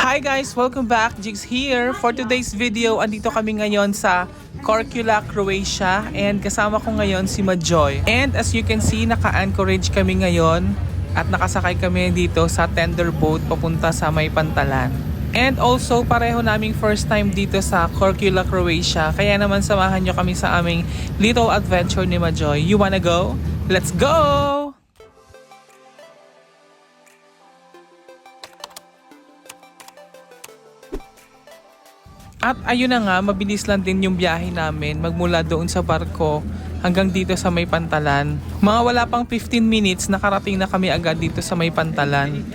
Hi guys! Welcome back! Jigs here. For today's video, andito kami ngayon sa Korčula, Croatia. And kasama ko ngayon si Majoy. And as you can see, naka-anchorage kami ngayon. At nakasakay kami dito sa tender boat papunta sa May Pantalan. And also, pareho naming first time dito sa Korčula, Croatia. Kaya naman samahan nyo kami sa aming little adventure ni Majoy. You wanna go? Let's go! At ayun na nga, mabilis lang din yung biyahe namin magmula doon sa barko hanggang dito sa May Pantalan. Mga wala pang 15 minutes, nakarating na kami agad dito sa May Pantalan.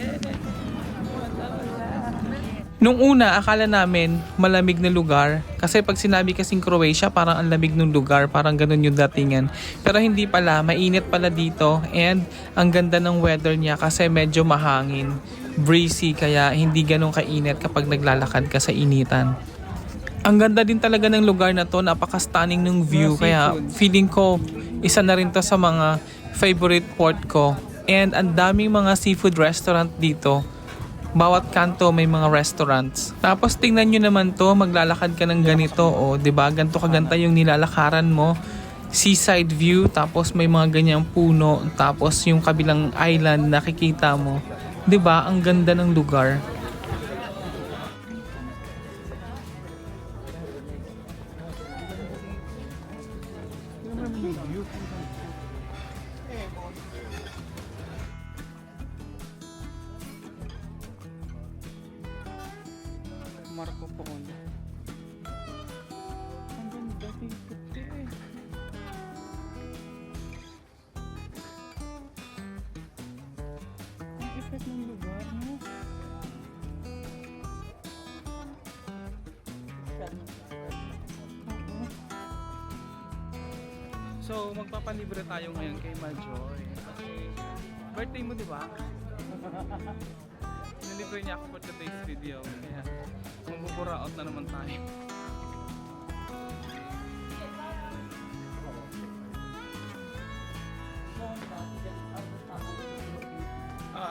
Nung una, akala namin malamig na lugar. Kasi pag sinabi kasing Croatia, parang ang lamig ng lugar. Parang ganun yung datingan. Pero hindi pala, mainit pala dito. And ang ganda ng weather niya kasi medyo mahangin. Breezy, kaya hindi ganun kainit kapag naglalakad ka sa initan. Ang ganda din talaga ng lugar na to, napaka-stunning ng view. Kaya feeling ko, isa na rin to sa mga favorite port ko. And ang daming mga seafood restaurant dito. Bawat kanto may mga restaurants. Tapos tingnan nyo naman to, maglalakad ka ng ganito. O, diba? Ganto kaganda yung nilalakaran mo. Seaside view, tapos may mga ganyang puno. Tapos yung kabilang island nakikita mo. Diba? Ang ganda ng lugar. Marco Polo. Ang ganda dito eh. Ang effect ng lugar, no? So, magpapalibre tayo ngayon kay Majoy. Kasi, birthday mo, di ba? Nilibre niya ako for today's video. Kaya, magbubura out na naman tayo.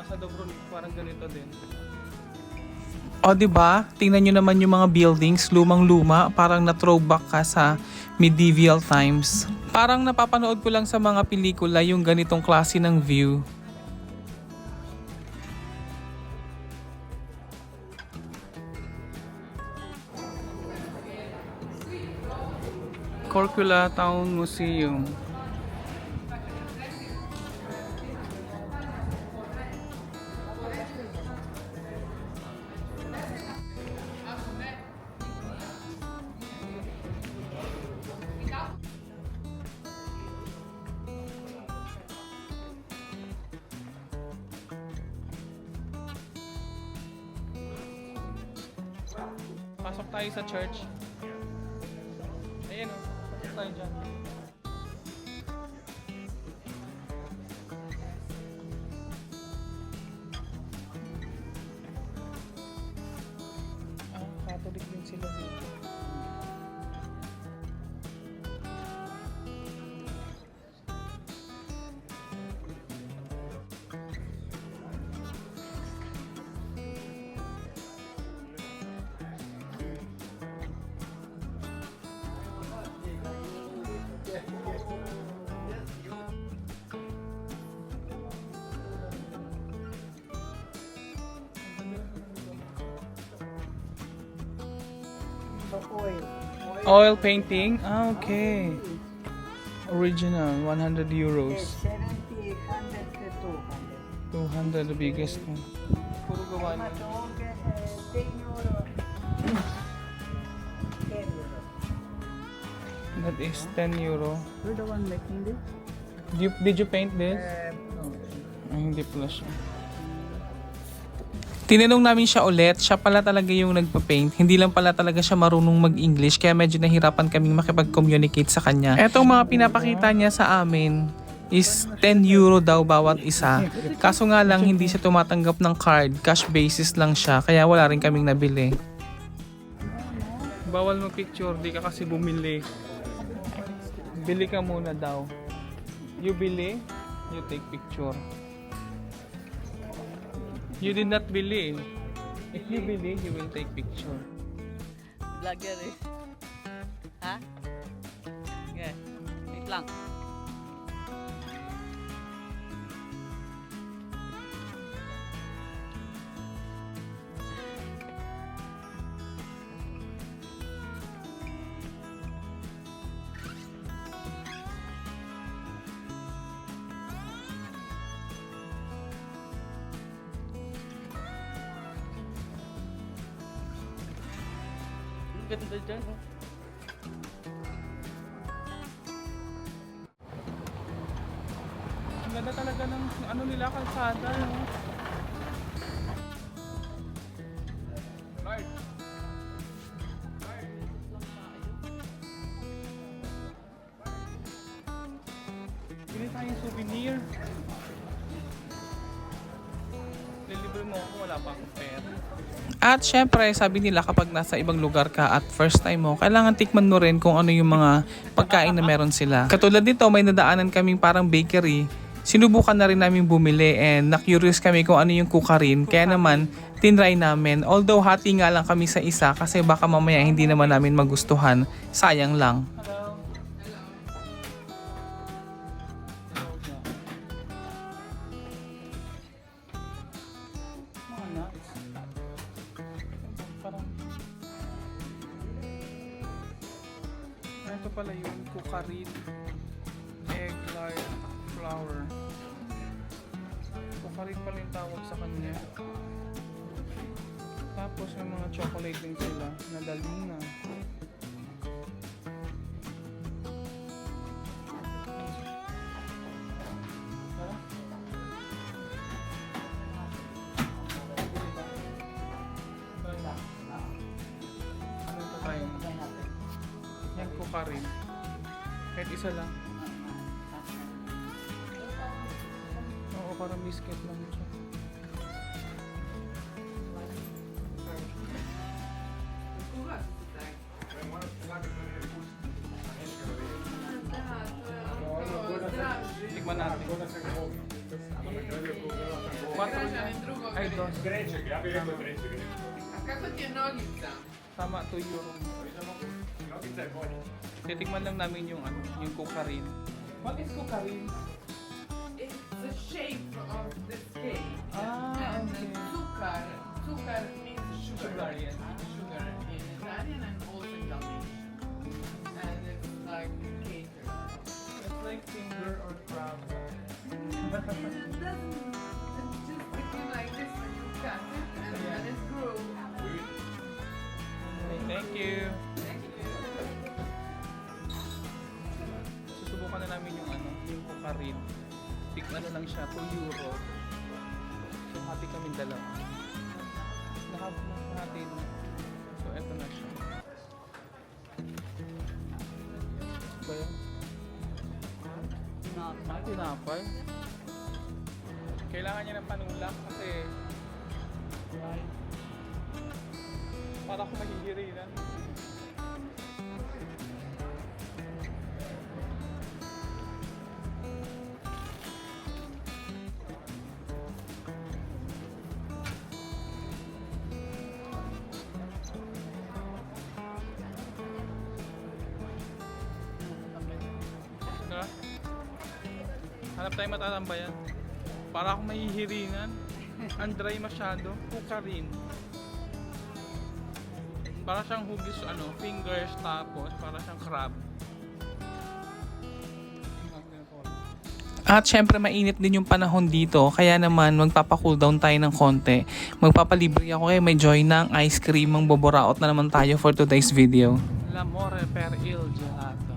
Sa Dubrovnik parang ganito din. O diba? Tingnan nyo naman yung mga buildings, lumang-luma, parang na-throwback ka sa medieval times. Parang napapanood ko lang sa mga pelikula yung ganitong klase ng view. Korčula Town Museum. Pasok tayo sa church. Ayan o. Pasok tayo dyan. Catholic din sila dito. Oil painting? Ah, okay. Original, 100 euros. 70, 100 to 200. 200, the biggest one. Puro gawa niya. 10 euro. 10 euro. That is 10 euro. You're the one making this? Did you paint this? No. Ay, hindi pala siya. Tinanong namin siya ulit, siya pala talaga yung nagpa-paint. Hindi lang pala talaga siya marunong mag-English, kaya medyo nahirapan kaming makipag-communicate sa kanya. Etong mga pinapakita niya sa amin is 10 euro daw bawat isa. Kaso nga lang, hindi siya tumatanggap ng card. Cash basis lang siya, kaya wala rin kaming nabili. Bawal mo picture, di ka kasi bumili. Bili ka muna daw. You bili, you take picture. You did not bili. If you believe, you will take picture. Vlogger eh. Ha? Okay. Wait lang. Ang ganda dyan. Oh. Ang ganda talaga ng ano nila, kalsada, no? Right. Bili tayong souvenir. Lilibre mo ako, wala pa akong pera. At syempre, sabi nila kapag nasa ibang lugar ka at first time mo, kailangan tikman mo rin kung ano yung mga pagkain na meron sila. Katulad dito, may nadaanan kaming parang bakery. Sinubukan na rin namin bumili and na-curious kami kung ano yung kukarin. Kaya naman, tinry namin. Although hati nga lang kami sa isa kasi baka mamaya hindi naman namin magustuhan. Sayang lang. Ito pala yung kukarin, egg, lard, flour. Kukarin pala yung tawag sa kanya. Tapos may mga chocolate din sila na dalina. Ano ito tayo? Yan kukarin. Kahit isa lang. Oo, parang biscuit lang siya. Tikman natin. 4 ay dos. Tama, 2 euro. Titikman lang namin yung ano, yung kukarin. What is kukarin? It's the shape of the cake. Ah, And okay. Zucker means sugar. Sugar, yes. Sugar in Italian and also in Dalmatian. And it's like cake. It's like finger or crab. It's just looking like this when you cut it and then it grows. Thank you. Susubukan na namin yung ano, yung kukarin. Ano lang siya, 2 euro. So, hati kaming dalawa. Hati na. So, eto na siya. Ba yun? Tinapay. Kailangan niya ng panulak kasi para ako mahihiriran. Diba? Hanap tayo matatambayan. Para akong mahihirinan. Ang dry masyado. Kukarin. Para siyang hugis, ano, fingers tapos para siyang crab. At syempre mainit din yung panahon dito, kaya naman magpapa-cool down tayo ng konti. Magpapalibre ako kay may joy ng ice cream. Magboboraot na naman tayo for today's video. L'amore per il gelato.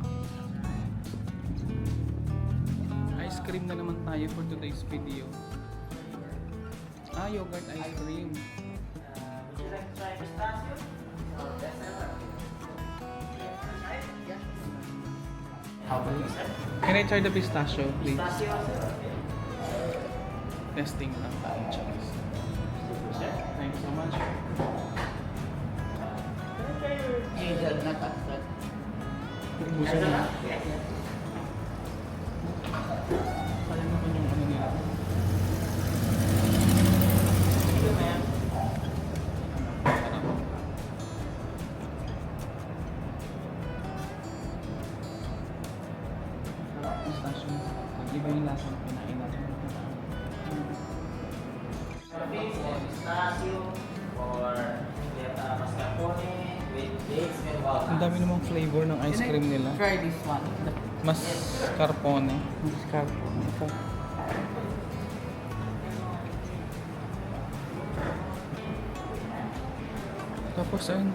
Ice cream na naman tayo for today's video. Ah, yogurt ice cream. Would you like to try pistachio? Can I try the pistachio, please? Pistachio? Testing lang tayo, Charles. Thank you so much. Hazelnut custard. Ubusin na. Kalimutan yung ano nila. or we have mascarpone with dates and walnuts. Ang dami namang flavor ng ice cream nila. Try this one. Mascarpone. Mascarpone. Ito. Tapos ayun.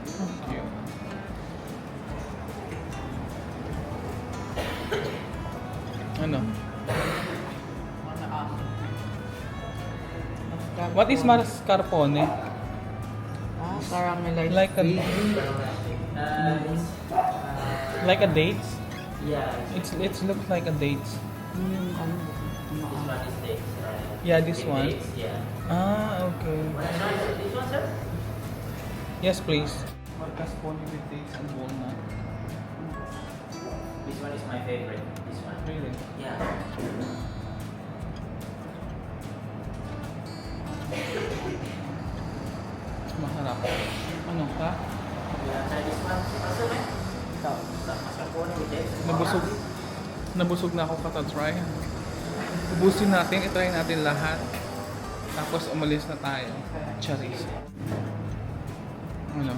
Thank you. Ano? What is mascarpone? Caramelized Like a like a dates? yeah, It's looks like a dates. this one is dates. Yeah, this With one. Dates, yeah. Ah, okay. Wanna try this one, sir? Yes, please. Mascarpone with dates and walnut. This one is my favorite. This one. Really? Yeah. Maharap. Ano ka? Yeah, try this one. Also, man. Ito, mascarpone with dates. Nabusog na ako kata-try. Ubusin natin, itry natin lahat. Tapos umalis na tayo. Charis. Ano?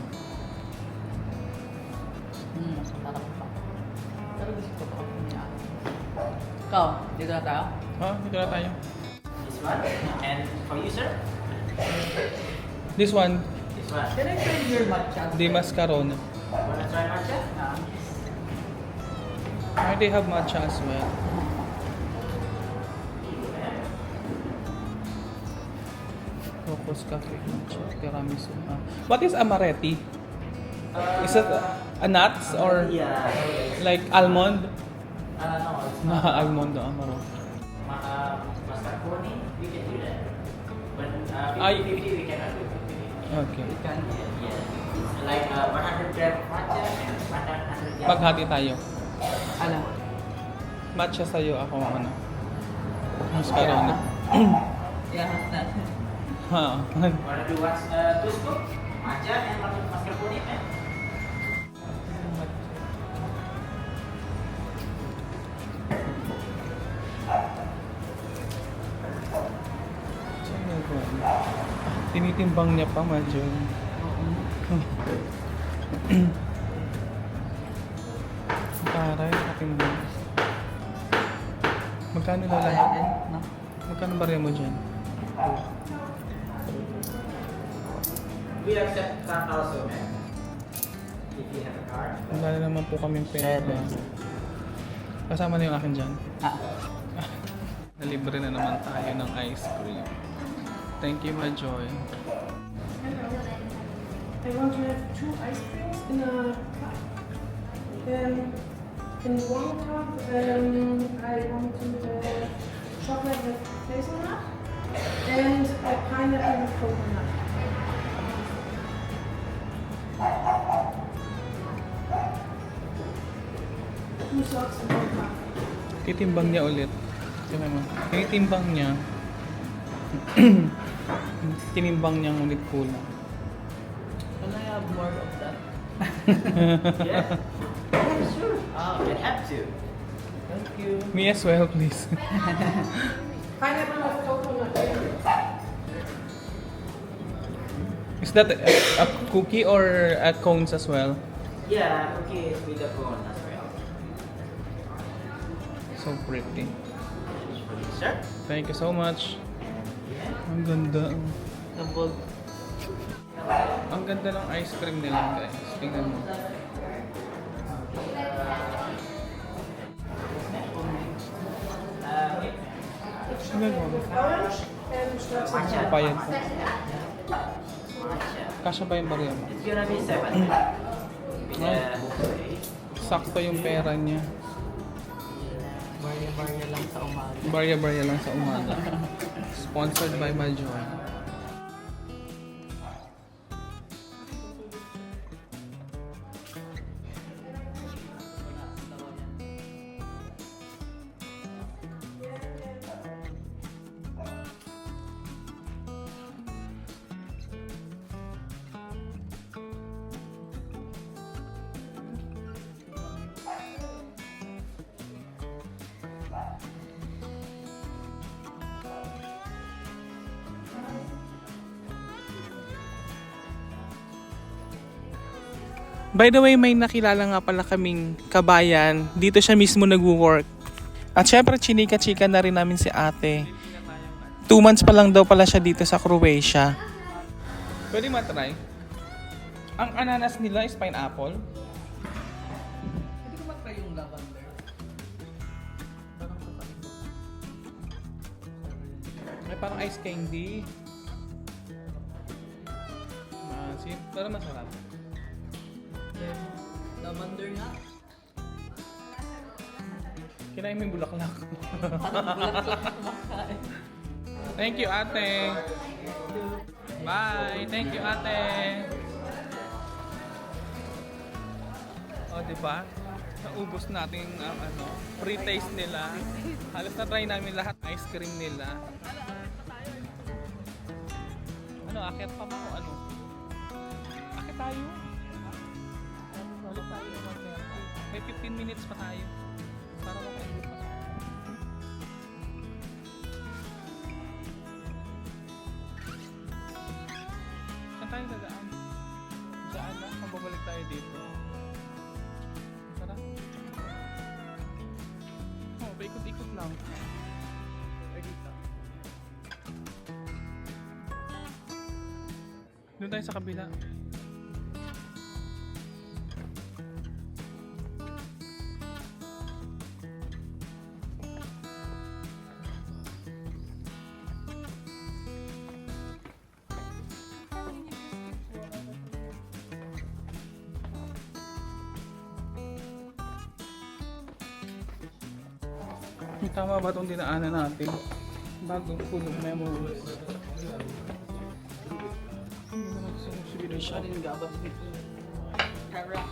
Masarap pa. Pero gusto ko niya. Ikaw, dito na tayo? Dito na tayo. This one. And for you, sir? This one, This one. Can I try your matcha? di mascarone. Wanna try matcha? They have matcha as well. Focus cafe, matcha, tiramisu. What is amaretti? Is it a nuts or Yeah. like almond? No, it's not. Almond amaro. Mascarpone, we can do that. But 50, Ay. 50 we cannot do 50. Okay. We can, yeah. It's like 100 gram matcha and 100 gram. Paghati tayo. Ano? Matcha sa'yo, ako ano. Mascarone. Yeah, that. Ha. Wanna do one, 2 scoop? Matcha and mascarpone, eh? Tinitimbang niya pa, medyo. Taray, katimbang. Magkano na lahat? Magkano barya mo dyan? We accept card also, man. If you have a card. Wala na naman po kaming pera. Kasama na yung akin dyan. Nalibre na naman tayo ng ice cream. Thank you, my joy. Hello. I want to have 2 ice creams in a cup. In 1 cup, I want to chocolate with hazelnut and a pineapple with coconut. Two shots in 1 cup. Titimbang niya ulit. Tingnan mo. Tinitimbang niya. Tinimbang niya ulit kulang. Can I have more of that? Yeah? Yeah, sure. You have to. Thank you. Me as well, please. Pineapple with coconut. Is that a cookie or a cones as well? Yeah, okay, with the cone as well. So pretty. For you, sir. Thank you so much. Yeah. Ang ganda. Double. Ang ganda ng ice cream nila, guys. Tingnan mo. Tingnan mo. Orange and strawberry. Matcha. Bayad ko. Matcha. Kasya ba yung barya mo? It's gonna be 7. With Sakto yung pera niya. barya-barya lang sa umaga. Barya-barya lang sa umaga. Sponsored by Majoy. By the way, may nakilala nga pala kaming kabayan. Dito siya mismo nag-work. At syempre, chinika-chika na rin namin si ate. 2 months pa lang daw pala siya dito sa Croatia. Pwede matry. Ang ananas nila is pineapple. Pwede ko matry yung lavender. May parang ice candy. Parang masarap. Lavender nga. Kinain mo yung bulaklak. Thank you, ate. Bye. Thank you, ate. O, diba? Naubos natin ang pre-taste nila. Halos na-try namin lahat ice cream nila. Akyat pa ba o ano? Akyat tayo? Balik tayo. May 15 minutes pa tayo. Para makaibig pa. Saan tayo dadaan? Saan na? Mababalik tayo dito. Tara. Oh, paikot-ikot lang. Doon tayo sa kabila. Tama ba itong dinaanan natin? Bagong pulong memories. Siya rin gabas with Kara.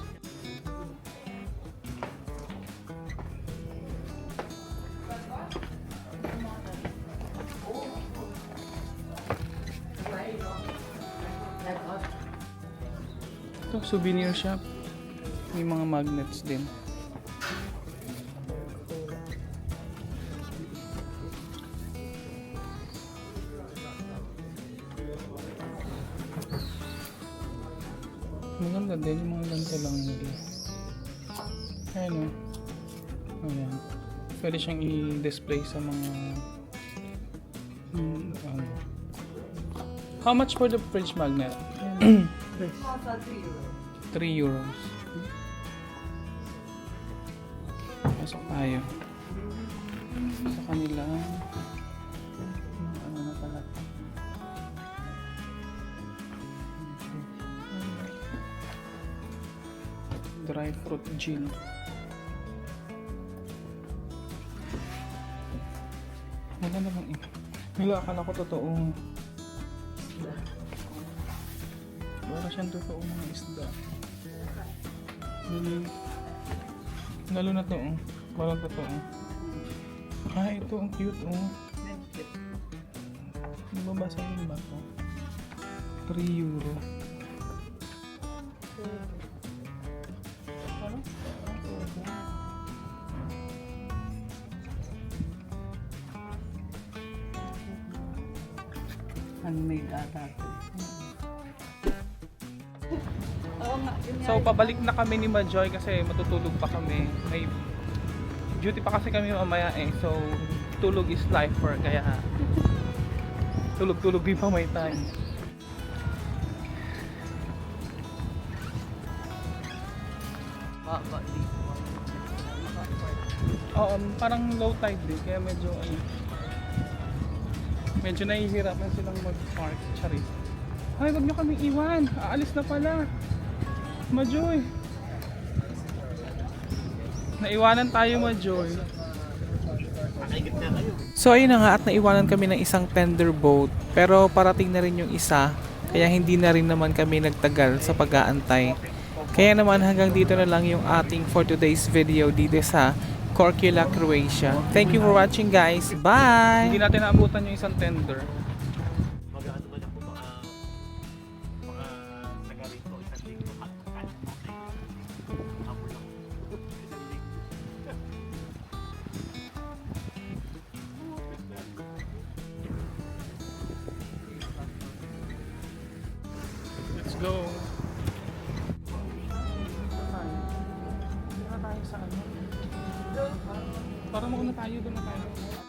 Ito, souvenir shop. May mga magnets din. Maganda din yung mga ganito lang nila. Ayan o. Ayan. Pwede siyang i-display sa mga ano. How much for the fridge magnet? 3 euros. Pasok tayo. Sa kanila. Ano na pala? Dry fruit gin. Wala namang Wala, akala ko totoo. Wala siyang totoo mga isda. Lalo na to, oh. Walang totoo. Ah, ito, ang cute, oh. Nababasa yun ba ito? 3 euro. Handmade ata. So, pabalik na kami ni Majoy kasi matutulog pa kami. May duty pa kasi kami mamaya eh. So, tulog is life for kaya tulog-tulog din pa may time. Oo, parang low tide din kaya medyo medyo nahihirapan silang mag-park. Charis. Ay, wag nyo kaming iwan. Aalis na pala. Majoy. Naiwanan tayo, Majoy. So ayun na nga at naiwanan kami ng isang tender boat. Pero parating na rin yung isa. Kaya hindi na rin naman kami nagtagal sa pag-aantay. Kaya naman hanggang dito na lang yung ating for today's video dito sa Korčula, Croatia. Thank you for watching, guys. Bye! Hindi natin naabutan yung isang tender. Let's go! tayo sa ano. Para mauna tayo, doon na tayo.